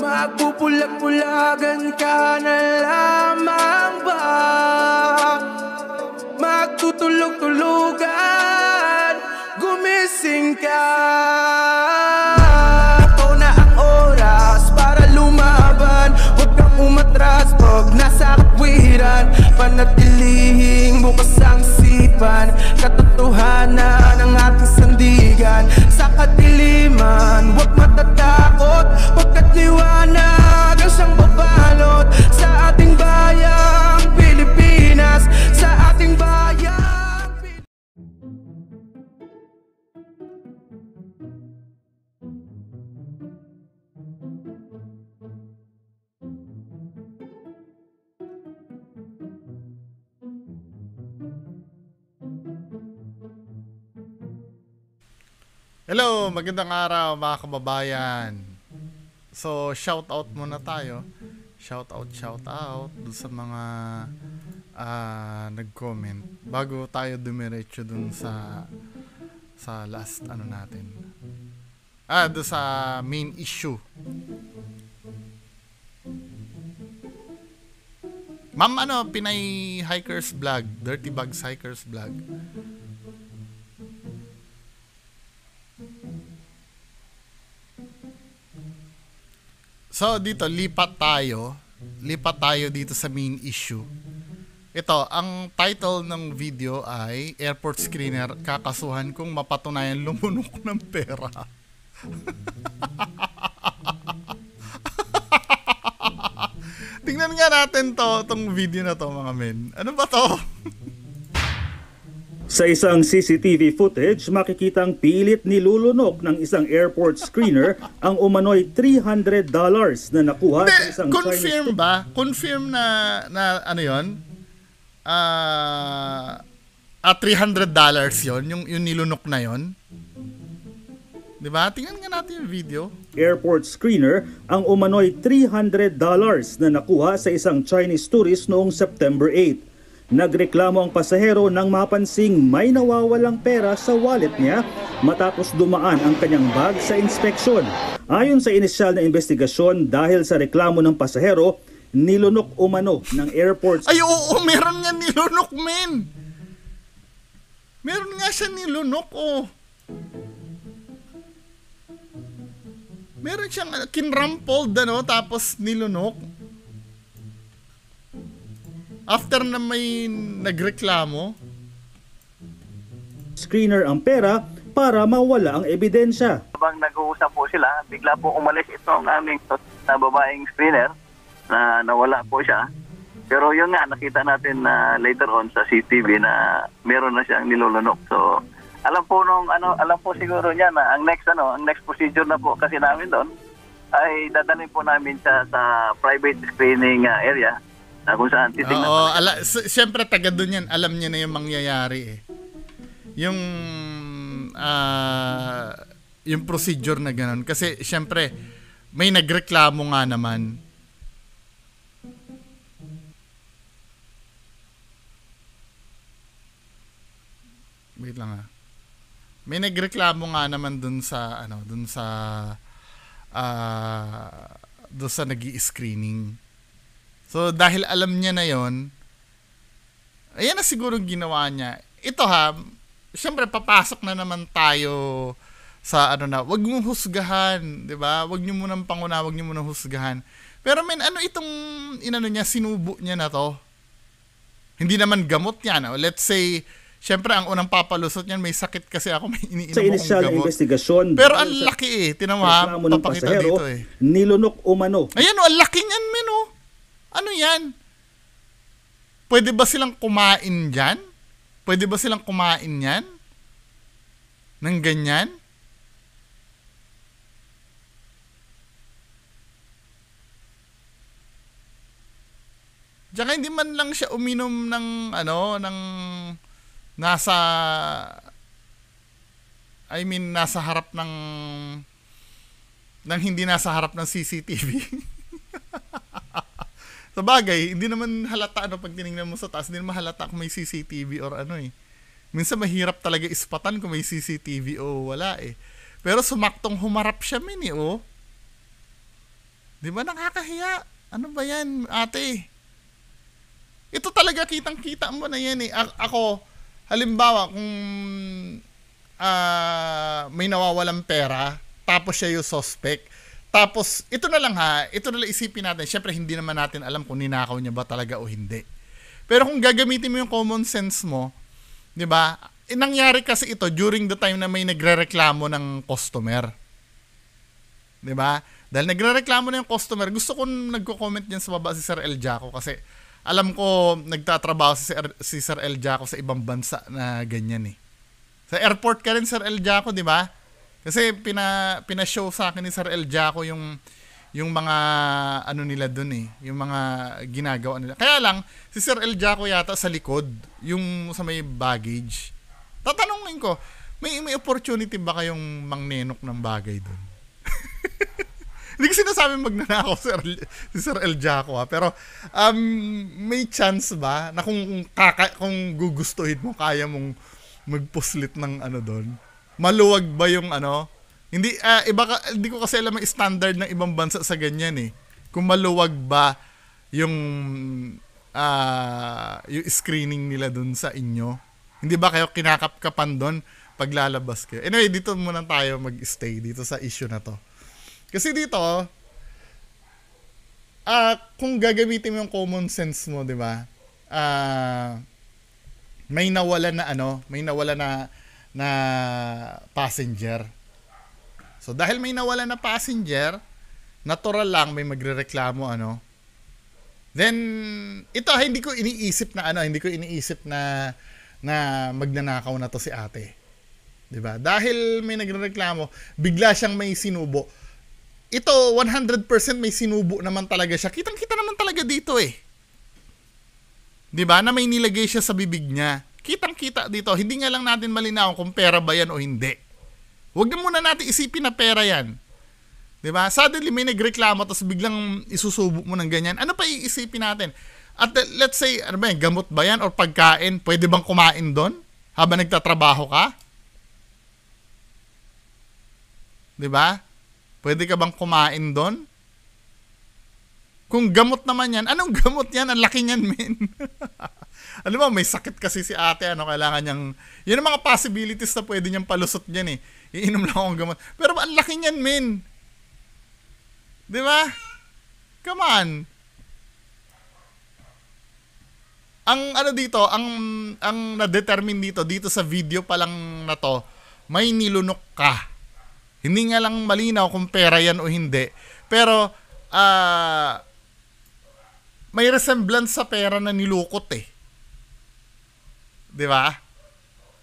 Magpupulag-pulagan ka na lamang ba? Magtutulog-tulugan, gumising ka. Ito na ang oras para lumaban. Huwag kang umatras pag nasa katwiran. Panatilihing bukas ang isipan. Katotohanan ang ating sandigan. Sa kadiliman, huwag matatakot. Pagkat liwanag ang siyang babalot sa ating bayang Pilipinas. Sa ating bayang Hello, magandang araw mga kababayan. So, shout out muna tayo. Shout out dun sa mga nag-comment bago tayo dumiretso dun sa last ano natin. Dun sa main issue. Ma'am, Pinay Hikers Vlog, Dirty Bags Hikers Vlog. So dito lipat tayo dito sa main issue. Ito, ang title ng video ay Airport Screener kakasuhan kung mapatunayan lumunok ng pera. Tingnan nga natin tong video na to mga men. Ano ba to? Sa isang CCTV footage, makikitang pilit nilulunok ng isang airport screener ang umano'y $300 na nakuha sa isang confirm Chinese... ba? Confirm na ano yun? $300 yon yung nilunok na yon. Diba? Tingnan nga natin yung video. Airport screener ang umano'y $300 na nakuha sa isang Chinese tourist noong September 8. Nagreklamo ang pasahero nang mapansing may nawawalang pera sa wallet niya matapos dumaan ang kanyang bag sa inspeksyon. Ayon sa inisyal na investigasyon, dahil sa reklamo ng pasahero, nilunok umano ng airport. Ay oo, meron nga nilunok, men. Meron nga siya nilunok, oh. Meron siyang kinrampled, tapos nilunok. After na may nagreklamo, screener ang pera para mawala ang ebidensya. Habang nag-uusap po sila, bigla po umalis itong aming na babaeng screener na nawala po siya. Pero yun nga, nakita natin na later on sa CCTV na meron na siyang nilulunok. So, alam po siguro niya na ang next procedure na po kasi namin doon ay dadalhin po namin siya sa private screening area. Na kung saan titingnan. Oo, siyempre taga doon yan, alam niya na yung mangyayari eh. Yung procedure na gano'n. Kasi siyempre, may nagreklamo nga naman. Wait lang ah. May nagreklamo nga naman doon sa nag-i-screening. So, dahil alam niya na yon, ayan na siguro ginawa niya. Ito siyempre papasok na naman tayo sa wag mong husgahan, 'di ba? Wag niyo munang wag niyo munang husgahan. Pero itong niya, sinubo niya na to. Hindi naman gamot yan. Let's say, siyempre ang unang papalusot niyan, may sakit kasi ako, may iniinom sa inisyal na investigasyon. Pero ang laki tinawa, papakita dito eh. Nilunok umano. Ayan ang laki niyan, men oh. Ano yan? Pwede ba silang kumain dyan? Pwede ba silang kumain yan? Nang ganyan? Tsaka hindi man lang siya uminom ng nasa harap ng hindi nasa harap ng CCTV. Sa bagay, hindi naman halata pag tinignan mo sa taas, hindi naman halata kung may CCTV or Minsan mahirap talaga ispatan kung may CCTV o wala eh. Pero sumaktong humarap siya, oh. Di ba nakakahiya? Ano ba yan, ate? Ito talaga kitang-kita mo na yan eh. Ako, halimbawa, kung may nawawalang pera, tapos siya yung suspect, tapos, ito na lang isipin natin, syempre hindi naman natin alam kung ninakaw niya ba talaga o hindi. Pero kung gagamitin mo yung common sense mo, di ba, nangyari kasi ito during the time na may nagrereklamo ng customer. Di ba? Dahil nagrereklamo na yung customer, gusto ko nagko-comment dyan sa baba si Sir El Jaco kasi alam ko nagtatrabaho si Sir El Jaco sa ibang bansa na ganyan eh. Sa airport ka rin, Sir El Jaco, di ba? Kasi pina-show sa akin ni Sir El Jaco yung mga ano nila dun eh, yung mga ginagawa nila. Kaya lang, si Sir El Jaco yata sa likod, yung sa may baggage. Tatanungin ko, may opportunity ba kayong mangnenok ng bagay dun? Hindi ko sinasabi magnanakaw si Sir El Jaco pero may chance ba na kung gugustuhin mo, kaya mong magpuslit ng ano doon? Maluwag ba yung ano? Hindi hindi ko kasi alam ang standard ng ibang bansa sa ganyan eh. Kung maluwag ba yung screening nila doon sa inyo? Hindi ba kayo kinakapkapan doon pag lalabas kayo? Anyway, dito muna tayo mag-stay dito sa issue na to. Kasi dito, kung gagamitin mo yung common sense mo, di ba? May nawala na passenger. So dahil may nawala na passenger, natural lang may magrereklamo Then ito hindi ko iniisip na magnanakaw na to si ate. 'Di ba? Dahil may nagrereklamo, bigla siyang may sinubo. Ito 100% may sinubo naman talaga siya. Kitang-kita naman talaga dito eh. 'Di ba? Na may nilagay siya sa bibig niya. Kitang-kita dito. Hindi nga lang natin malinaw kung pera ba yan o hindi. Huwag na muna natin isipin na pera yan. 'Di ba? Suddenly may nagreklamo tapos biglang isusubo mo ng ganyan. Ano pa iisipin natin? At let's say, ano ba yan, gamot ba yan or pagkain? Pwede bang kumain doon habang nagtatrabaho ka? 'Di ba? Pwede ka bang kumain doon? Kung gamot naman yan, anong gamot yan? Ang laki niyan, men. Ano ba, may sakit kasi si ate, kailangan niyang, yun ang mga possibilities na pwede niyang palusot niyan eh. Iinom lang akong gamot. Pero ang laki niyan, men. Di ba? Come on. Ang dito, ang na-determine dito sa video pa lang na to, may nilunok ka. Hindi nga lang malinaw kung pera yan o hindi. Pero, may resemblance sa pera na nilukot eh. Di ba?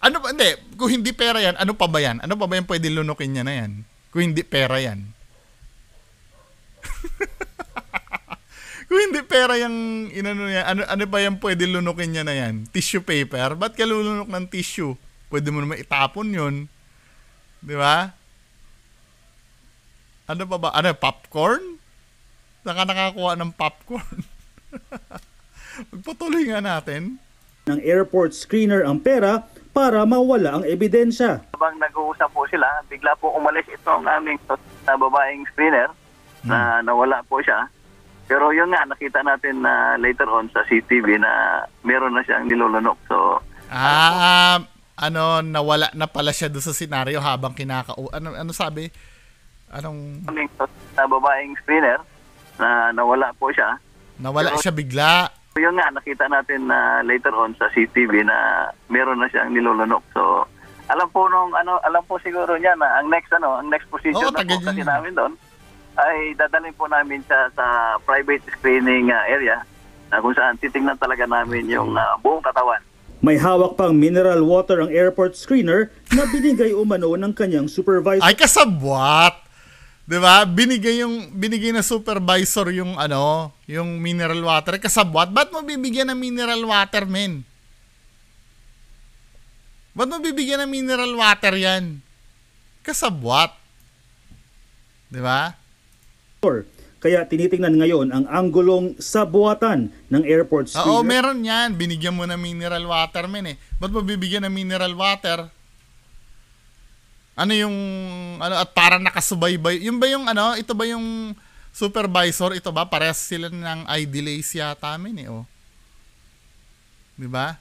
Ano ba? Hindi. Kung hindi pera yan, ano pa ba yan? Ano pa ba yung pwede lunukin niya na yan? Kung hindi pera yan. Kung hindi pera yung inano niya, ano ba yung pwede lunukin niya na yan? Tissue paper? Ba't ka lulunok ng tissue? Pwede mo naman itapon yun. Di ba? Ano pa ba? Ano, popcorn? Saan ka nakakuha ng popcorn? Magpatuloy nga natin. Ng airport screener ang pera para mawala ang ebidensya. Habang nag-uusap po sila, bigla po umalis itong aming na babaeng screener na nawala po siya. Pero yun nga, nakita natin na later on sa CCTV na meron na siyang nilulunok. So, nawala na pala siya doon sa senaryo habang ano sabi? Anong na babaeng screener na nawala po siya. Nawala siya bigla. Yun nga, nakita natin na later on sa CCTV na meron na siyang nilulunok. So, alam po siguro niya na ang next procedure na po kasi namin doon ay dadalhin po namin siya sa private screening area na kung saan titingnan talaga namin yung buong katawan. May hawak pang mineral water ang airport screener na binigay umano ng kanyang supervisor. Ay, kasabwat! 'Di ba? Binigay na supervisor yung yung mineral water. Kasabwat. Ba't mo bibigyan ng mineral water, men? Ba't mo bibigyan ng mineral water yan? Kasabwat. 'Di ba? Kaya tinitingnan ngayon ang anggulong sabuatan ng airport screener. Oo, meron yan. Binigyan mo ng mineral water, men eh. Ba't mo bibigyan ng mineral water? Ano yung at para nakasubaybay? Yung ba yung ito ba yung supervisor, ito ba? Parehas sila ng eye delays yata amin eh, oh. Di ba?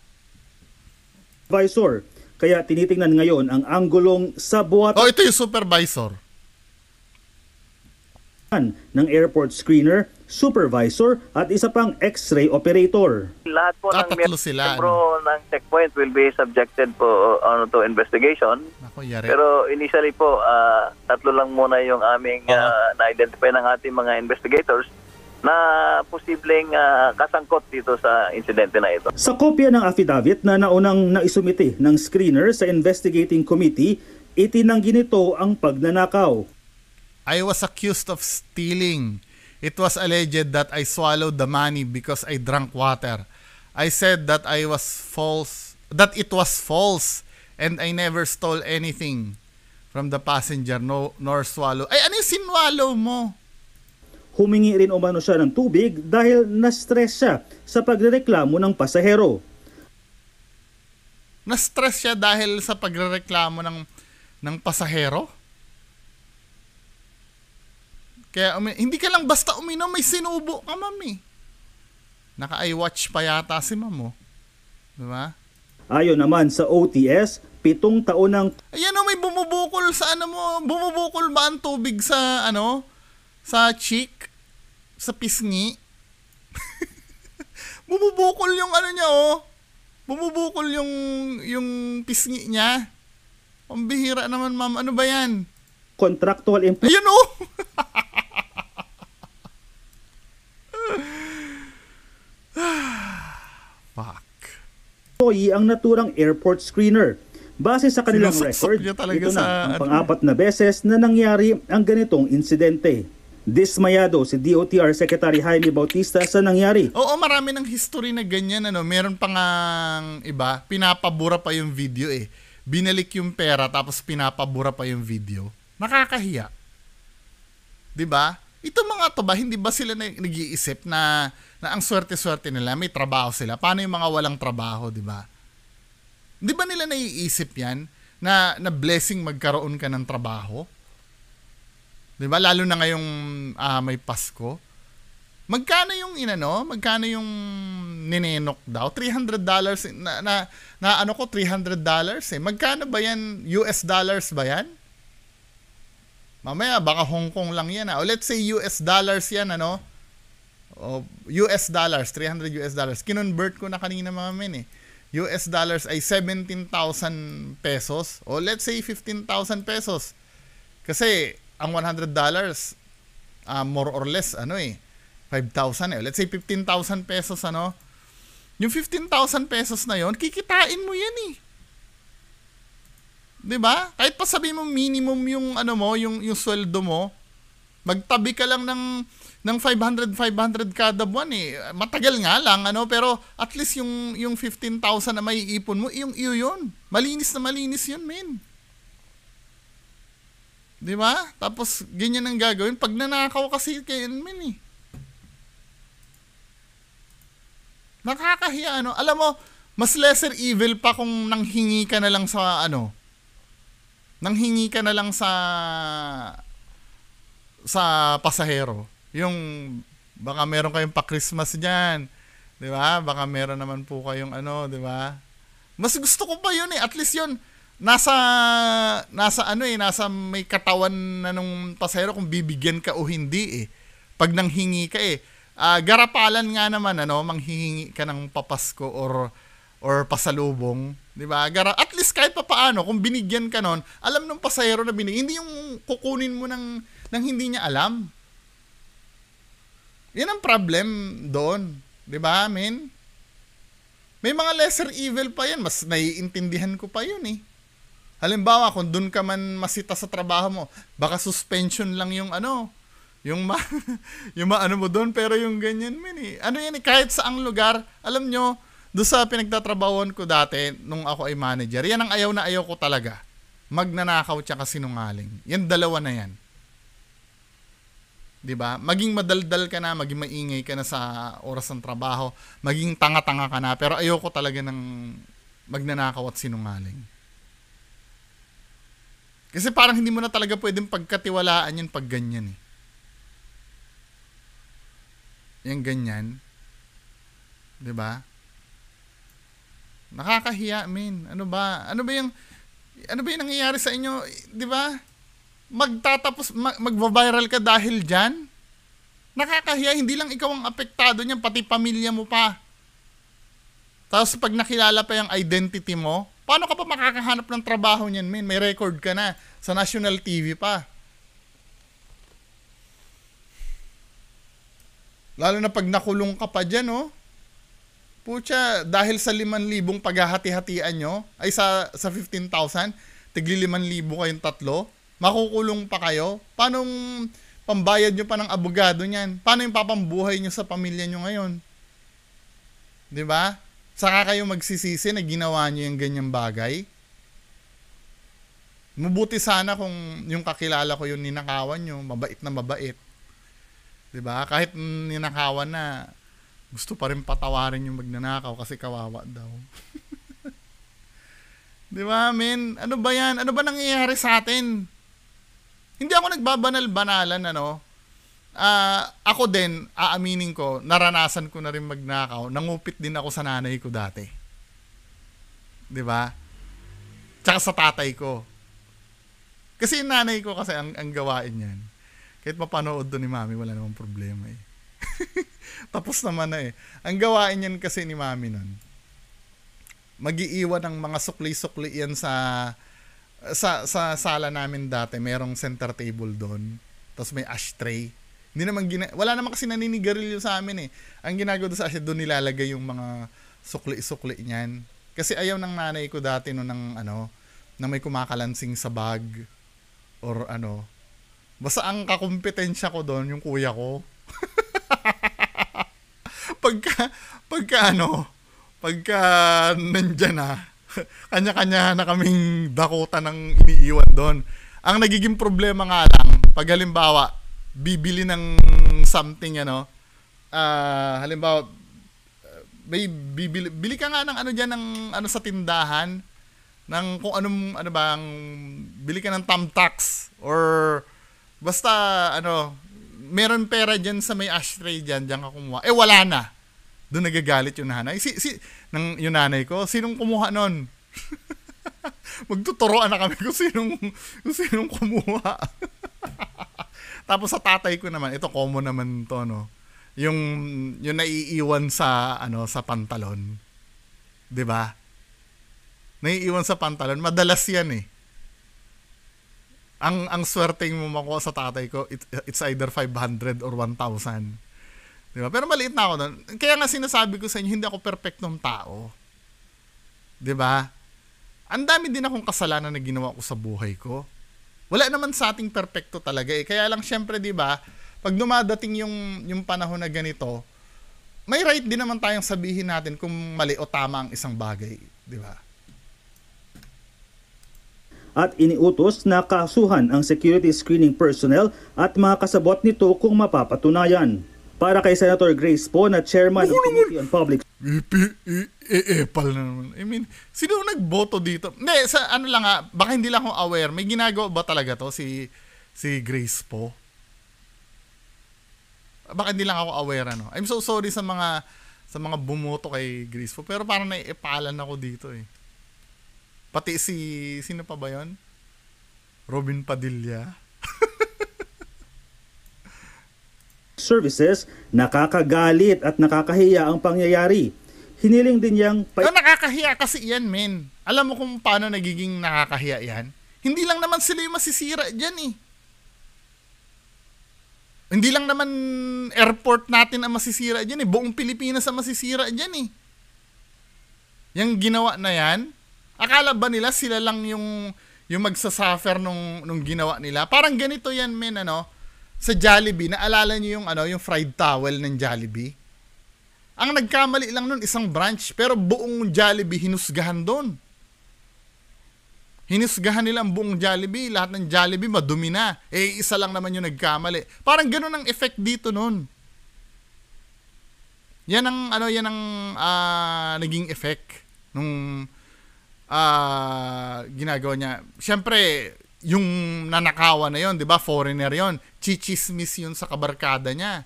Supervisor. Kaya tinitingnan ngayon ang anggulong sa buwatan Oh, ito yung supervisor. ng airport screener, supervisor at isa pang x-ray operator. Lahat po ng Tatlo sila, miyembro ng checkpoint will be subjected po to investigation. Ako, yari. Pero initially po, tatlo lang muna yung aming na-identify ng ating mga investigators na posibleng kasangkot dito sa insidente na ito. Sa kopya ng affidavit na naunang naisumite ng screener sa investigating committee, itinanggi nito ang pagnanakaw. I was accused of stealing. It was alleged that I swallowed the money because I drank water. I said that it was false, and I never stole anything from the passenger, nor swallow. Ay, ano yung sinwallow mo? Humingi rin umano siya ng tubig dahil na-stress siya sa pagrereklamo ng pasahero. Na-stress siya dahil sa pagrereklamo ng pasahero? Kaya hindi ka lang basta uminom, may sinubo ka, mami. Naka-iWatch pa yata si mamo. Diba? Ayon naman sa OTS, 7 taon ng Ayan o, may bumubukol sa ano mo. Bumubukol ba ang tubig sa sa cheek? Sa pisngi? Bumubukol yung ano niya oh. Bumubukol yung pisngi niya. Ang bihira naman, ma'am. Ano ba yan? contractual Ayun oh! Fuck. employee ang naturang airport screener. Base sa kanilang Sinusuksak record, niya talaga ito na sa ang ano. pang-apat na beses na nangyari ang ganitong insidente. Dismayado si DOTR Secretary Jaime Bautista sa nangyari. Oo, marami ng history na ganyan. Meron pa nga iba, pinapabura pa yung video eh. Binalik yung pera tapos pinapabura pa yung video. Nakakahiya. 'Di ba? Ito mga to ba, hindi ba sila nag-iisip na ang swerte-swerte nila, may trabaho sila. Paano yung mga walang trabaho, 'di ba? Di ba nila naiisip yan na blessing magkaroon ka ng trabaho? Di ba? Lalo na ngayong may Pasko. Magkano yung Magkano yung ninenok daw? $300 na ano ko, $300 eh. Magkano ba yan? US dollars ba yan? Mamaya, baka Hong Kong lang yan. O let's say US dollars yan, O, US dollars, $300 US dollars. Kinonvert ko na kanina mga men eh. US dollars ay 17,000 pesos o let's say 15,000 pesos. Kasi ang $100 more or less 5,000 eh. Let's say 15,000 pesos Yung 15,000 pesos na yon, kikitain mo yan eh. 'Di ba? Kahit pa sabihin mo minimum yung yung sweldo mo, magtabi ka lang ng 500 kada buwan eh. Matagal nga lang pero at least yung 15,000 na maiipon mo, yung yun. Malinis na malinis yun, men. 'Di ba? Tapos ganyan ang gagawin pag nanakaw kasi kayo, men eh. Nakakahiya Alam mo, mas lesser evil pa kung nanghingi ka na lang sa nanghingi ka na lang sa pasahero. Yung baka meron kayong pa-Christmas diyan, 'di ba? Baka meron naman po kayong 'di ba? Mas gusto ko pa 'yun eh. At least 'yun nasa may katawan na nung pasahero kung bibigyan ka o hindi eh. Pag nanghingi ka eh. Garapalan nga naman manghihingi ka ng papasko or pasalubong, 'di ba? At least kahit papaano kung binigyan ka nun, alam ng pasahero na hindi yung kukunin mo ng hindi niya alam. Yan ang problem doon. 'Di ba, men? May mga lesser evil pa yan. Mas naiintindihan ko pa yun eh. Halimbawa, kung doon ka man masita sa trabaho mo, baka suspension lang yung yung mo doon, pero yung ganyan, men eh. Yan eh, kahit saang lugar, alam nyo, doon sa pinagtatrabahoan ko dati, nung ako ay manager, yan ang ayaw na ayaw ko talaga. Magnanakaw tsaka sinungaling. Yan dalawa na yan. 'Di ba? Maging madaldal ka na, maging maingay ka na sa oras ng trabaho, maging tanga-tanga ka na, pero ayoko talaga ng magnanakaw at sinungaling. Kasi parang hindi mo na talaga pwedeng pagkatiwalaan yan pag ganyan eh. Yung ganyan. 'Di ba? Nakakahiya, men. Ano ba yung nangyayari sa inyo, 'di ba? Magva-viral ka dahil diyan. Nakakahiya, hindi lang ikaw ang apektado niyan, pati pamilya mo pa. Tapos pag nakilala pa yung identity mo, paano ka pa makakahanap ng trabaho niyan, men? May record ka na sa national TV pa. Lalo na pag nakulong ka pa dyan, oh. Pucha, dahil sa 5,000 paghahati-hatian nyo, ay sa 15,000, tigli 5,000 kayong tatlo, makukulong pa kayo. Paano pambayad nyo pa ng abogado niyan? Paano yung papambuhay nyo sa pamilya nyo ngayon? 'Di ba? Saka kayo magsisisi na ginawa nyo yung ganyang bagay. Mabuti sana kung yung kakilala ko yung ninakawan nyo, mabait na mabait. 'Di ba? Kahit ninakawan na, gusto pa rin patawarin yung magnanakaw kasi kawawa daw. 'Di ba, men? Ano ba 'yan? Ano ba nangyayari sa atin? Hindi ako nagbabanal-banalan, ano. Ako din, aaminin ko, naranasan ko na rin magnakaw. Nangupit din ako sa nanay ko dati. 'Di ba? Tsaka sa tatay ko. Kasi yung nanay ko kasi ang gawain niyan. Kahit mapanood doon ni Mami, wala namang problema eh. Tapos naman na eh. Ang gawain niyan kasi ni Mami nun, mag-iiwan ng mga sukli-sukli yan sa sala namin dati. Merong center table doon. Tapos may ashtray. Hindi naman wala naman kasi naninigarilyo sa amin eh. Ang ginagawa doon sa ashtray, doon nilalagay yung mga sukli-sukli niyan. Kasi ayaw ng nanay ko dati no ng na may kumakalansing sa bag or ano. Basta ang kakumpetensya ko doon, yung kuya ko. pagka nandyan na, kanya-kanya na kaming dakota ng iniiwan doon. Ang nagiging problema nga lang, pag halimbawa, bibili ng something, halimbawa, bili ka nga ng dyan, ng sa tindahan, ng kung bili ka ng thumbtacks, or basta, meron pera dyan sa may ashtray dyan ka kumuha. Wala na. Doon nagagalit yung nanay. Yung nanay ko, sinong kumuha nun? Magtuturoan na kami kung sinong kumuha. Tapos sa tatay ko naman, ito common naman to, no? Yung naiiwan sa pantalon. 'Di ba? Naiiwan sa pantalon, madalas 'yan eh. Ang swerteng mo makuha sa tatay ko, it's either 500 or 1,000. 'Di ba? Pero maliit na ako doon. Kaya nga sinasabi ko sa inyo, hindi ako perpektong tao. 'Di ba? Ang dami din akong kasalanan na ginawa ko sa buhay ko. Wala naman sa ating perpekto talaga eh. Kaya lang syempre, 'di ba, pag dumadating yung panahon na ganito, may right din naman tayong sabihin natin kung mali o tama ang isang bagay, 'di ba? At iniutos na kasuhan ang security screening personnel at mga kasabot nito kung mapapatunayan. Para kay Senator Grace Poe na chairman ng Committee on Public Epal na naman. I mean, sino nagboto dito? Hindi, baka hindi lang ako aware. May ginagawa ba talaga to si Grace Poe? Baka hindi lang ako aware, I'm so sorry sa mga bumoto kay Grace Poe, pero parang naiipalan ako dito eh. Pati sino pa ba 'yon? Robin Padilla. Services, nakakagalit at nakakahiya ang pangyayari. Hiniling din niyang nakakahiya kasi yan, men. Alam mo kung paano nagiging nakakahiya yan? Hindi lang naman sila yung masisira dyan eh. Hindi lang naman airport natin ang masisira dyan eh. Buong Pilipinas ang masisira dyan eh. Yung ginawa na yan, akala ba nila sila lang yung magsasuffer nung ginawa nila? Parang ganito yan, men, sa Jollibee, naalala niyo yung fried towel ng Jollibee? Ang nagkamali lang nun, isang branch, pero buong Jollibee hinusgahan doon. Hinusgahan nila ang buong Jollibee, lahat ng Jollibee madumi na. Isa lang naman yung nagkamali. Parang ganun ang effect dito nun. Yan ang naging effect nung ginagawa niya. Siyempre, yung nanakawan na yon, 'di ba? Foreigner yon. Chichismis yun sa kabarkada niya.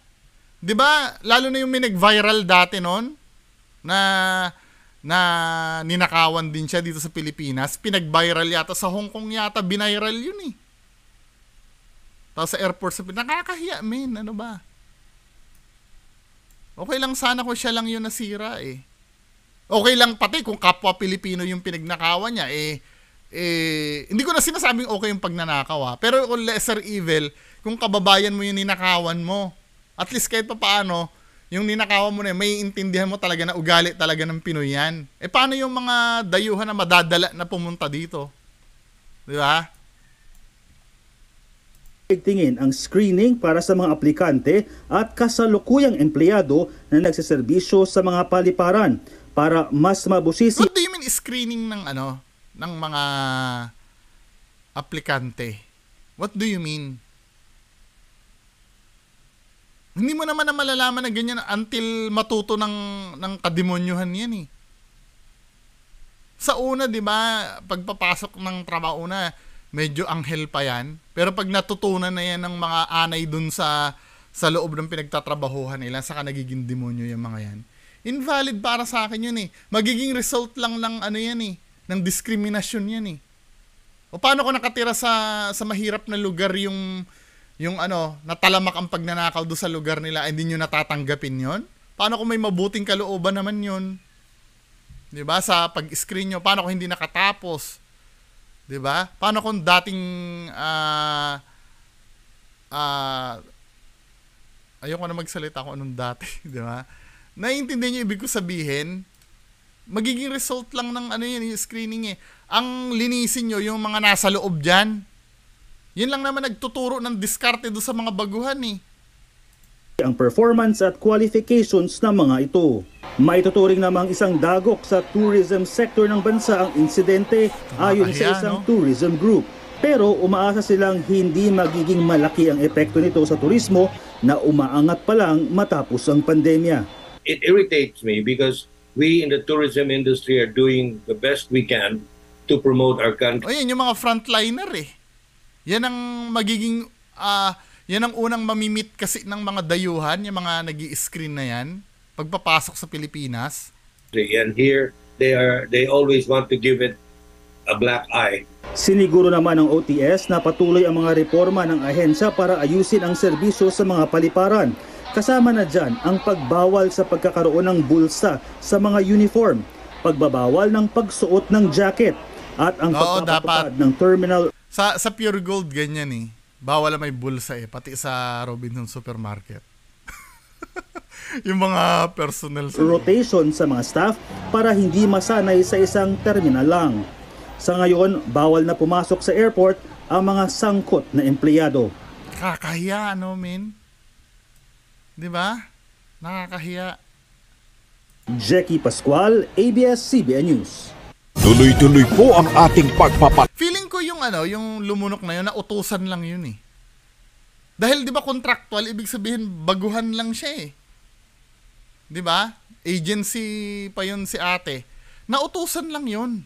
'Di ba? Lalo na yung may nag-viral dati noon na ninakawan din siya dito sa Pilipinas. Pinag-viral yata sa Hong Kong yata, biniral yun eh. Tapos sa airport sa nakakahiya, men. Ano ba? Okay lang sana kung siya lang yung nasira eh. Okay lang pati kung kapwa Pilipino yung pinagnakawan niya hindi ko na sinasabing okay yung pagnanakaw pero kung lesser evil, kung kababayan mo yung ninakawan mo, at least kahit pa paano, yung ninakawan mo na may intindihan mo talaga na ugali talaga ng Pinoy yan. Paano yung mga dayuhan na madadala na pumunta dito? Di ba? Tingin ang screening para sa mga aplikante at kasalukuyang empleyado na nagseserbisyo sa mga paliparan para mas mabusisi. What do you mean screening ng ng mga aplikante? What do you mean? Hindi mo naman na malalaman na ganyan until matuto ng kademonyuhan yan eh. Sa una, di ba, pagpapasok ng trabaho na, medyo anghel pa yan. Pero pag natutunan na yan ng mga anay dun sa loob ng pinagtatrabahuhan nila, saka nagiging demonyo yung mga yan. Invalid para sa akin yun eh. Magiging result lang ng yan eh. Ng diskriminasyon yan eh. O paano kung nakatira sa mahirap na lugar yung natalamak ang pagnanakaw doon sa lugar nila, hindi nyo natatanggapin yon? Paano kung may mabuting kalooban naman yon? Diba? Sa pag-screen nyo, paano kung hindi nakatapos? Diba? Paano kung dating ayoko na magsalita kung anong dati, diba? Naiintindihan nyo ibig ko sabihin, magiging result lang ng yung screening eh. Ang linisin nyo yung mga nasa loob dyan. Yun lang naman nagtuturo ng diskarte doon sa mga baguhan eh. Ang performance at qualifications ng mga ito. Maituturing namang isang dagok sa tourism sector ng bansa ang insidente ayon sa isang tourism group. Pero umaasa silang hindi magiging malaki ang epekto nito sa turismo na umaangat pa lang matapos ang pandemya. It irritates me because we in the tourism industry are doing the best we can to promote our country. O yan, yung mga frontliner eh. Yan ang magiging, yan ang unang mamimit kasi ng mga dayuhan, yung mga nag-i-screen na yan, pagpapasok sa Pilipinas. And here, they always want to give it a black eye. Siniguro naman ng OTS na patuloy ang mga reforma ng ahensya para ayusin ang serbisyo sa mga paliparan. Kasama na dyan ang pagbawal sa pagkakaroon ng bulsa sa mga uniform, pagbabawal ng pagsuot ng jacket, at ang pagpapatupad ng terminal. Sa Pure Gold, ganyan eh. Bawal na may bulsa eh, pati sa Robinson Supermarket. Yung mga personnel. Rotation sa mga staff para hindi masanay sa isang terminal lang. Sa ngayon, bawal na pumasok sa airport ang mga sangkot na empleyado. Kakahiya, men? Diba? Nakakahiya. Jackie Pascual, ABS-CBN News. Tuloy-tuloy po ang ating Feeling ko yung yung lumunok na yun, na utusan lang yun eh. Dahil 'di ba contractual, ibig sabihin baguhan lang siya eh. 'Di ba? Agency pa yun si ate. Nautusan lang yun.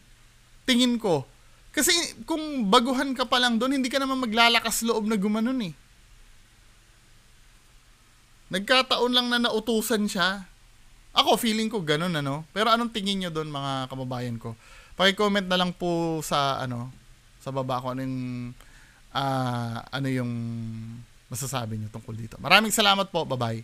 Tingin ko. Kasi kung baguhan ka pa lang doon, hindi ka naman maglalakas loob na gumanon eh. Nagkataon lang na nautusan siya. Ako, feeling ko ganun, Pero anong tingin nyo doon, mga kababayan ko? Paki-comment na lang po sa, sa baba ko ano yung masasabi nyo tungkol dito. Maraming salamat po. Bye-bye.